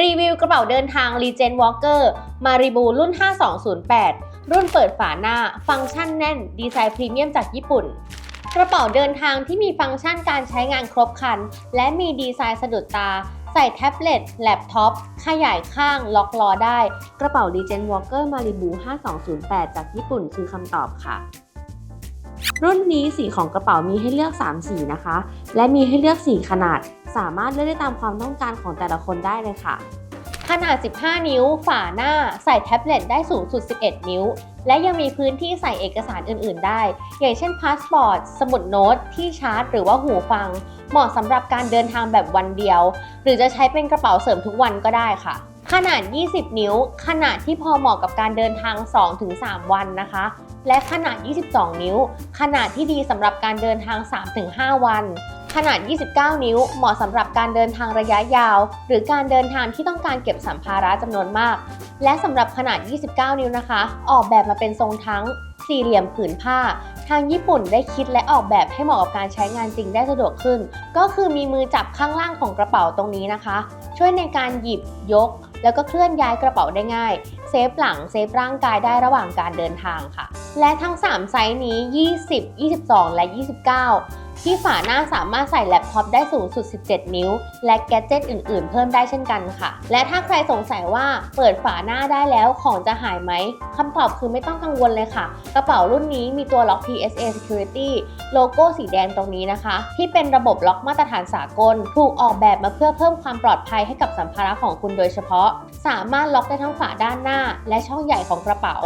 รีวิวกระเป๋าเดินทาง Regent Walker Maribu รุ่น 5208 รุ่นเปิดฝาหน้าฟังก์ชันแน่นดีไซน์พรีเมียมจากญี่ปุ่นกระเป๋าเดินทางที่มีฟังก์ชันการใช้งานครบครันและมีดีไซน์สะดุดตาใส่แท็บเล็ตแล็ปท็อปขยายข้างล็อกล้อได้กระเป๋า Regent Walker Maribu 5208 จากญี่ปุ่นคือคำตอบค่ะรุ่นนี้สีของกระเป๋ามีให้เลือก3สีนะคะและมีให้เลือก4ขนาดสามารถเลือกได้ตามความต้องการของแต่ละคนได้เลยค่ะขนาด15นิ้วฝาหน้าใส่แท็บเล็ตได้สูงสุด11นิ้วและยังมีพื้นที่ใส่เอกสารอื่นๆได้อย่างเช่นพาสปอร์ตสมุดโน้ตที่ชาร์จหรือว่าหูฟังเหมาะสำหรับการเดินทางแบบวันเดียวหรือจะใช้เป็นกระเป๋าเสริมทุกวันก็ได้ค่ะขนาด20นิ้วขนาดที่พอเหมาะกับการเดินทาง 2-3 วันนะคะและขนาด22นิ้วขนาดที่ดีสำหรับการเดินทาง 3-5 วันขนาด29นิ้วเหมาะสำหรับการเดินทางระยะยาวหรือการเดินทางที่ต้องการเก็บสัมภาระจำนวนมากและสำหรับขนาด29นิ้วนะคะออกแบบมาเป็นทรงทั้งสี่เหลี่ยมผืนผ้าทางญี่ปุ่นได้คิดและออกแบบให้เหมาะกับการใช้งานจริงได้สะดวกขึ้นก็คือมีมือจับข้างล่างของกระเป๋าตรงนี้นะคะช่วยในการหยิบยกแล้วก็เคลื่อนย้ายกระเป๋าได้ง่ายเซฟหลังเซฟร่างกายได้ระหว่างการเดินทางค่ะและทั้ง3ไซส์นี้20 22และ29ที่ฝาหน้าสามารถใส่แล็ปท็อปได้สูงสุด17นิ้วและแกดเจ็ตอื่นๆเพิ่มได้เช่นกันค่ะและถ้าใครสงสัยว่าเปิดฝาหน้าได้แล้วของจะหายไหมคำตอบคือไม่ต้องกังวลเลยค่ะกระเป๋ารุ่นนี้มีตัวล็อก TSA Security โลโก้สีแดงตรงนี้นะคะที่เป็นระบบล็อกมาตรฐานสากลถูกออกแบบมาเพื่อเพิ่มความปลอดภัยให้กับสัมภาระของคุณโดยเฉพาะสามารถล็อกได้ทั้งฝาด้านหน้าและช่องใหญ่ของกระเป๋า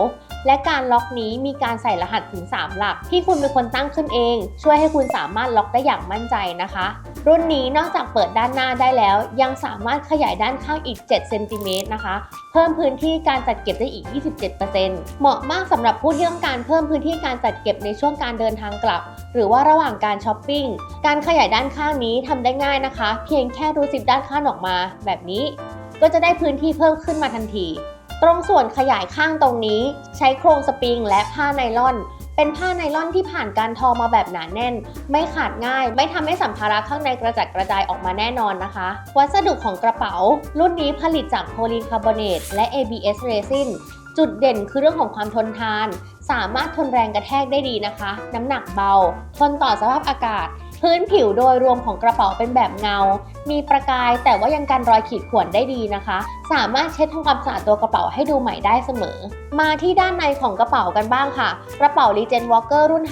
และการล็อกนี้มีการใส่รหัสถึง3หลักที่คุณเป็นคนตั้งขึ้นเองช่วยให้คุณสามารถล็อกได้อย่างมั่นใจนะคะรุ่นนี้นอกจากเปิดด้านหน้าได้แล้วยังสามารถขยายด้านข้างอีก7เซนติเมตรนะคะเพิ่มพื้นที่การจัดเก็บได้อีก 27% เหมาะมากสำหรับผู้ที่ต้องการเพิ่มพื้นที่การจัดเก็บในช่วงการเดินทางกลับหรือว่าระหว่างการช้อปปิ้งการขยายด้านข้างนี้ทำได้ง่ายนะคะเพียงแค่รูซิปด้านข้างออกมาแบบนี้ก็จะได้พื้นที่เพิ่มขึ้นมาทันทีตรงส่วนขยายข้างตรงนี้ใช้โครงสปริงและผ้าไนล่อนเป็นผ้าไนล่อนที่ผ่านการทอมาแบบหนาแน่นไม่ขาดง่ายไม่ทำให้สัมภาระข้างในกระจัดกระจายออกมาแน่นอนนะคะวัสดุของกระเป๋ารุ่นนี้ผลิตจากโพลีคาร์บอเนตและ ABS เรซินจุดเด่นคือเรื่องของความทนทานสามารถทนแรงกระแทกได้ดีนะคะน้ำหนักเบาทนต่อสภาพอากาศพื้นผิวโดยรวมของกระเป๋าเป็นแบบเงามีประกายแต่ว่ายังกันรอยขีดข่วนได้ดีนะคะสามารถเช็ดทำความสะอาดตัวกระเป๋าให้ดูใหม่ได้เสมอมาที่ด้านในของกระเป๋ากันบ้างค่ะกระเป๋า Regent Walker รุ่น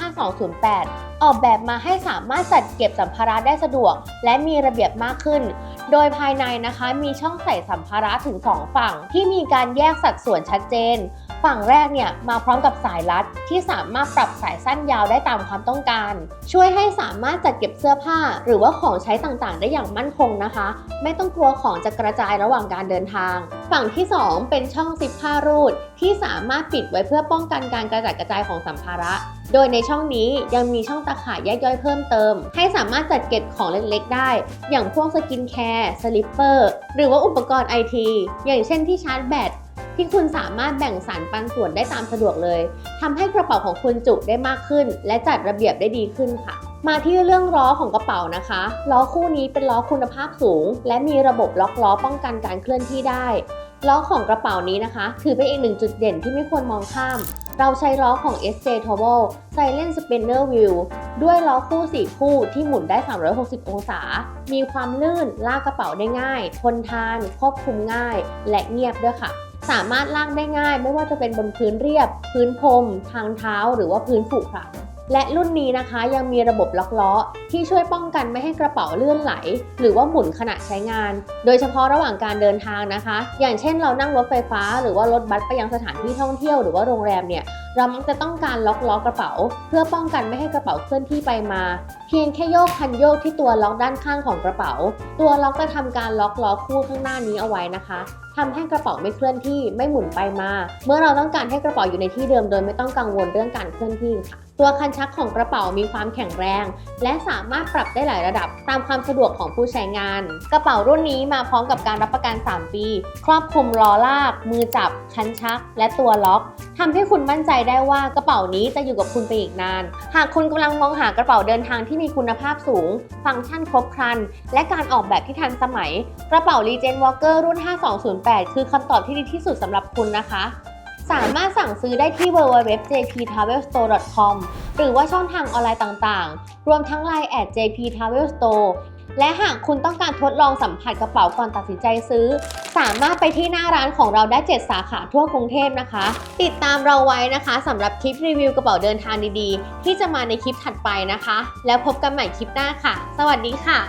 5208 ออกแบบมาให้สามารถจัดเก็บสัมภาระได้สะดวกและมีระเบียบมากขึ้นโดยภายในนะคะมีช่องใส่สัมภาระถึง2ฝั่งที่มีการแยกสัดส่วนชัดเจนฝั่งแรกเนี่ยมาพร้อมกับสายรัดที่สามารถปรับสายสั้นยาวได้ตามความต้องการช่วยให้สามารถจัดเก็บเสื้อผ้าหรือว่าของใช้ต่างๆได้อย่างมั่นคงนะคะไม่ต้องกลัวของจะกระจายระหว่างการเดินทางฝั่งที่2เป็นช่องซิปผ้ารูดที่สามารถปิดไว้เพื่อป้องกันการกระจัดกระจายของสัมภาระโดยในช่องนี้ยังมีช่องตะข่ายแยกย่อยเพิ่มเติมให้สามารถจัดเก็บของเล็กๆได้อย่างพวกสกินแคร์สลิปเปอร์หรือว่าอุปกรณ์ IT อย่างเช่นที่ชาร์จแบตที่คุณสามารถแบ่งสรรปันส่วนได้ตามสะดวกเลยทำให้กระเป๋าของคุณจุได้มากขึ้นและจัดระเบียบได้ดีขึ้นค่ะมาที่เรื่องล้อของกระเป๋านะคะล้อคู่นี้เป็นล้อคุณภาพสูงและมีระบบล็อกล้อป้องกันการเคลื่อนที่ได้ล้อของกระเป๋านี้นะคะถือเป็นอีกหนึ่งจุดเด่นที่ไม่ควรมองข้ามเราใช้ล้อของ SJ Turbo Silent Spinner Wheel ด้วยล้อคู่4คู่ที่หมุนได้360องศามีความลื่นลากกระเป๋าได้ง่ายทนทานควบคุมง่ายและเงียบด้วยค่ะสามารถลากได้ง่ายไม่ว่าจะเป็นบนพื้นเรียบพื้นพรมทางเท้าหรือว่าพื้นผุขระและรุ่นนี้นะคะยังมีระบบล็อกล้อที่ช่วยป้องกันไม่ให้กระเป๋าเลื่อนไหลหรือว่าหมุนขณะใช้งานโดยเฉพาะระหว่างการเดินทางนะคะอย่างเช่นเรานั่งรถไฟฟ้าหรือว่ารถบัสไปยังสถานที่ท่องเที่ยวหรือว่าโรงแรมเนี่ยเรามักจะต้องการล็อกล้อกระเป๋าเพื่อป้องกันไม่ให้กระเป๋าเคลื่อนที่ไปมาเพียงแค่โยกคันโยกที่ตัวล็อกด้านข้างของกระเป๋าตัวล็อกจะทำการล็อกล้อคู่ข้างหน้านี้เอาไว้นะคะทำให้กระเป๋าไม่เคลื่อนที่ไม่หมุนไปมาเมื่อเราต้องการให้กระเป๋าอยู่ในที่เดิมโดยไม่ต้องกังวลเรื่องการเคลื่อนที่ค่ะตัวคันชักของกระเป๋ามีความแข็งแรงและสามารถปรับได้หลายระดับตามความสะดวกของผู้ใช้งานกระเป๋ารุ่นนี้มาพร้อมกับการรับประกัน3ปีครอบคลุมล้อลากมือจับคันชักและตัวล็อกทำให้คุณมั่นใจได้ว่ากระเป๋านี้จะอยู่กับคุณไปอีกนานหากคุณกำลังมองหากระเป๋าเดินทางที่ ที่มีคุณภาพสูงฟังก์ชันครบครันและการออกแบบที่ทันสมัยกระเป๋า Legend Walker รุ่น 5208 คือคำตอบที่ดีที่สุดสำหรับคุณนะคะสามารถสั่งซื้อได้ที่ www.jptravelstore.com หรือว่าช่องทางออนไลน์ต่างๆรวมทั้ง Line @jptravelstore และหากคุณต้องการทดลองสัมผัสกระเป๋าก่อนตัดสินใจซื้อสามารถไปที่หน้าร้านของเราได้ 7 สาขาทั่วกรุงเทพนะคะติดตามเราไว้นะคะสำหรับคลิปรีวิวกระเป๋าเดินทางดีๆที่จะมาในคลิปถัดไปนะคะแล้วพบกันใหม่คลิปหน้าค่ะสวัสดีค่ะ